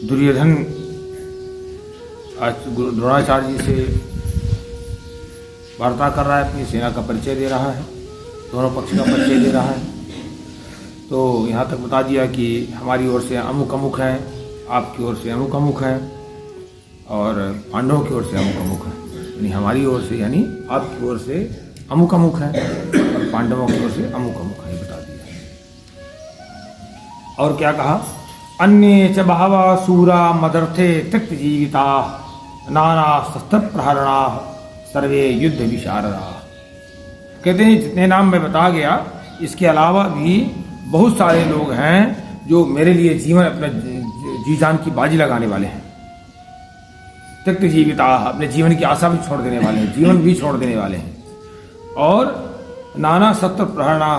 दुर्योधन आज द्रोणाचार्य जी से वार्ता कर रहा है, अपनी सेना का परिचय दे रहा है, दोनों पक्ष का परिचय दे रहा है। तो यहाँ तक बता दिया कि हमारी ओर से अमुक अमुक है, आपकी ओर से अमुक अमुक है, और पांडवों की ओर से अमुक अमुक है। यानी हमारी ओर से यानी आपकी ओर से अमुक अमुक है, और पांडवों की ओर से अमुक अमुक है, बता दिया। और क्या कहा? अन्ये च बहवः शूरा मदर्थे त्यक्त जीविता नाना शस्त्र प्रहरणा सर्वे युद्ध विशारदा। कहते हैं जितने नाम मैं बता गया, इसके अलावा भी बहुत सारे लोग हैं जो मेरे लिए जीवन अपने जी जान की बाजी लगाने वाले हैं। त्यक्त जीविता, अपने जीवन की आशा भी छोड़ देने वाले हैं, जीवन भी छोड़ देने वाले हैं। और नाना शस्त्र प्रहरणा,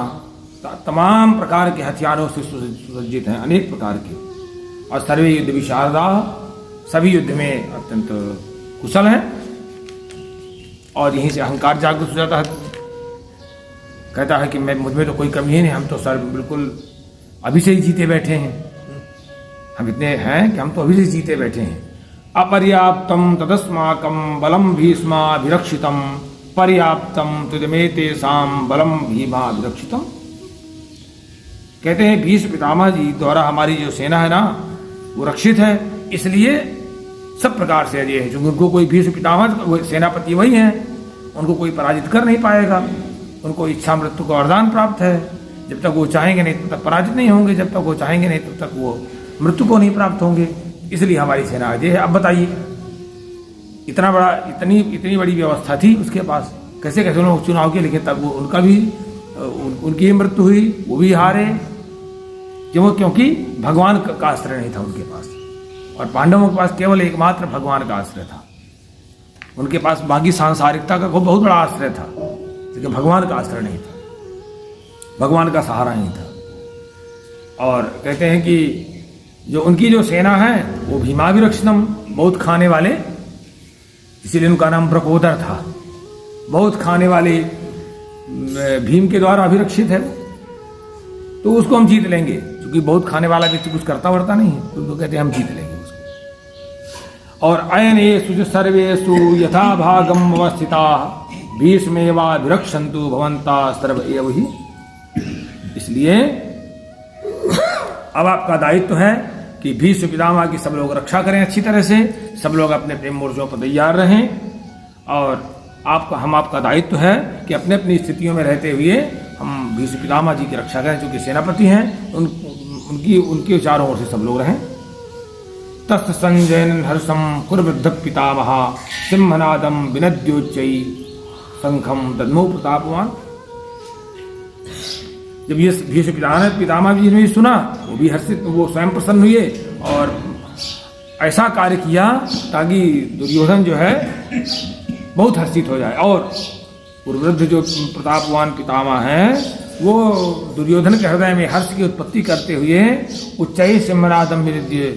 तमाम प्रकार के हथियारों से सुसज्जित हैं, अनेक प्रकार के। और सर्वे युद्ध विशारदा, सभी युद्ध में अत्यंत कुशल हैं। और यहीं से अहंकार जागृत हो जाता है, कहता है कि मैं मुझमें तो कोई कमी ही नहीं, हम तो सर बिल्कुल अभी से ही जीते बैठे हैं, हम इतने हैं कि हम तो अभी से जीते बैठे हैं। अपर्याप्तम तदस्माकम बलम भीष्माभिरक्षितम पर्याप्तम तुजमेतेषां बलम भीमाभिरक्षितम। कहते हैं भीष्म पितामह जी द्वारा हमारी जो सेना है ना, वो रक्षित है, इसलिए सब प्रकार से अजय है। क्योंकि उनको कोई भीष्म पितामह सेनापति वही हैं, उनको कोई पराजित कर नहीं पाएगा। उनको इच्छा मृत्यु का वरदान प्राप्त है, जब तक वो चाहेंगे नहीं तब तक पराजित नहीं होंगे, जब तक वो चाहेंगे नहीं तब तक वो मृत्यु को नहीं प्राप्त होंगे। इसलिए हमारी सेना अजय है। अब बताइए, इतना बड़ा इतनी बड़ी व्यवस्था थी उसके पास, कैसे कैसे लोग चुनाव के, लेकिन तब वो उनका भी उनकी मृत्यु हुई, वो भी हारे। क्योंकि भगवान का आश्रय नहीं था उनके पास, और पांडवों के पास केवल एकमात्र भगवान का आश्रय था। उनके पास बाकी सांसारिकता का बहुत बड़ा आश्रय था, लेकिन भगवान का आश्रय नहीं था, भगवान का सहारा नहीं था। और कहते हैं कि जो उनकी जो सेना है वो भीमाभिरक्षितम, बहुत खाने वाले, इसीलिए उनका नाम ब्रकोदर था। बहुत खाने वाले भीम के द्वारा अभिरक्षित है, तो उसको हम जीत लेंगे। क्योंकि बहुत खाने वाला व्यक्ति कुछ करता वरता नहीं है, तो कहते हैं हम जीत लेंगे उसको। और अयनेषु सर्वेषु यथा भागम अवस्थिता भीष्मेवाभिरक्षन्तु भवन्ता सर्व एव हि। इसलिए अब आपका दायित्व है कि भीष्म पितामह की सब लोग रक्षा करें अच्छी तरह से, सब लोग अपने प्रेम मोर्चों पर तैयार रहें। और आपका दायित्व है कि अपने अपनी स्थितियों में रहते हुए हम भीष्म पितामह जी की रक्षा करें, जो कि सेनापति हैं, उनके चारों ओर से सब लोग रहें। तस् संजयन हर्षम कुर्वृद्ध पितामह सिंहनादम विनद्योच्चै शंखम दद्मो प्रतापवान। जब ये भीष्म पितामह जी ने सुना, वो भी हर्षित, वो स्वयं प्रसन्न हुए और ऐसा कार्य किया ताकि दुर्योधन जो है बहुत हर्षित हो जाए। और वृद्ध जो प्रतापवान पितामह हैं, वो दुर्योधन के हृदय में हर्ष की उत्पत्ति करते हुए उच्चै सिंहनादम विनद्य,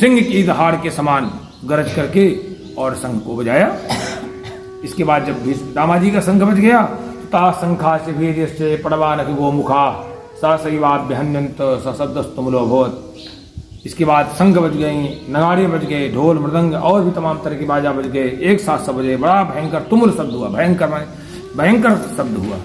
सिंह की दहाड़ के समान गरज करके और शंख को बजाया। इसके बाद जब भीष्म पितामह जी का शंख बज गया, ता शंखा से वीर्यश्चे पड़वानक गोमुखा सा शैवाभ्यहन्यंत सशब्दस्तुमुलो भवत्। इसके बाद शंख बज गई, नगाड़े बज गए, ढोल मृदंग और भी तमाम तरह की बाजा बज गए, एक साथ सब बजे, बड़ा भयंकर तुमुल शब्द हुआ, भयंकर शब्द हुआ।